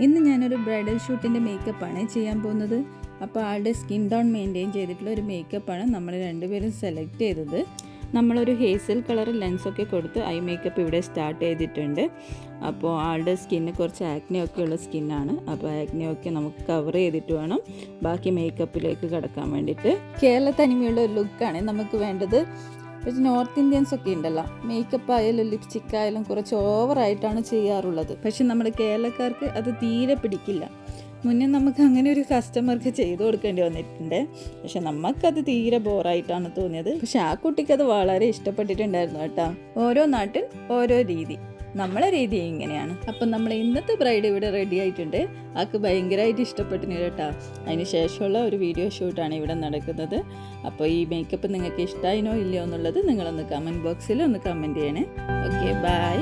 ഇന്ന് ഞാനൊരു ബ്രൈഡൽ ഷൂട്ടിൻ്റെ മേക്കപ്പാണ് ചെയ്യാൻ പോകുന്നത്. അപ്പോൾ ആളുടെ സ്കിൻ ടോൺ മെയിൻറ്റെയിൻ ചെയ്തിട്ടുള്ള ഒരു മേക്കപ്പാണ് നമ്മൾ രണ്ടുപേരും സെലക്ട് ചെയ്തത്. നമ്മളൊരു ഹേസൽ കളർ ലെൻസൊക്കെ കൊടുത്ത് ഐ മേക്കപ്പ് ഇവിടെ സ്റ്റാർട്ട് ചെയ്തിട്ടുണ്ട്. അപ്പോൾ ആളുടെ സ്കിന്ന് കുറച്ച് ആക്നെയൊക്കെ ഉള്ള സ്കിന്നാണ്. അപ്പോൾ ആക്നെയൊക്കെ നമുക്ക് കവർ ചെയ്തിട്ട് വേണം ബാക്കി മേക്കപ്പിലേക്ക് കടക്കാൻ വേണ്ടിയിട്ട്. കേരള തനിമയുള്ള ഒരു ലുക്കാണ് നമുക്ക് വേണ്ടത്. പക്ഷേ നോർത്ത് ഇന്ത്യൻസ് ഒക്കെ ഉണ്ടല്ലോ, മേക്കപ്പ് ആയാലും ലിപ്സ്റ്റിക് ആയാലും കുറച്ച് ഓവറായിട്ടാണ് ചെയ്യാറുള്ളത്. പക്ഷെ നമ്മുടെ കേരളക്കാർക്ക് അത് തീരെ പിടിക്കില്ല. മുന്നേ നമുക്ക് അങ്ങനെ ഒരു കസ്റ്റമർക്ക് ചെയ്തു കൊടുക്കേണ്ടി വന്നിട്ടുണ്ട്. പക്ഷെ നമുക്കത് തീരെ ബോറായിട്ടാണ് തോന്നിയത്. പക്ഷെ ആ കുട്ടിക്കത് വളരെ ഇഷ്ടപ്പെട്ടിട്ടുണ്ടായിരുന്നു കേട്ടോ. ഓരോ നാട്ടിൽ ഓരോ രീതി, നമ്മളെ രീതി ഇങ്ങനെയാണ്. അപ്പം നമ്മൾ ഇന്നത്തെ ബ്രൈഡ് ഇവിടെ റെഡി ആയിട്ടുണ്ട്. ആൾക്ക് ഭയങ്കരമായിട്ട് ഇഷ്ടപ്പെട്ടിന് കേട്ടോ. അതിന് ശേഷമുള്ള ഒരു വീഡിയോ ഷൂട്ടാണ് ഇവിടെ നടക്കുന്നത്. അപ്പോൾ ഈ മേക്കപ്പ് നിങ്ങൾക്ക് ഇഷ്ടമായിനോ ഇല്ലയോ എന്നുള്ളത് നിങ്ങളൊന്ന് കമൻറ്റ് ബോക്സിൽ ഒന്ന് കമൻറ്റ് ചെയ്യണേ. Okay, by.